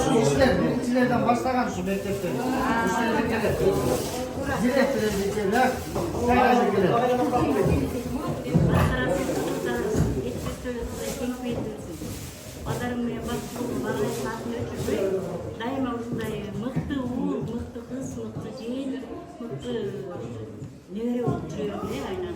Şu işler, birincilerden başlayan şu mektepten. İşlerden gelir. Direktörler gelir. Sayılar gelir. Pazarımaya bakıyorum, bana satmıyor. Daima uçtayım. Mıhtı uğur, mıhtı kız, mıhtı cin, mıhtı nereye oturuyor diye aynen.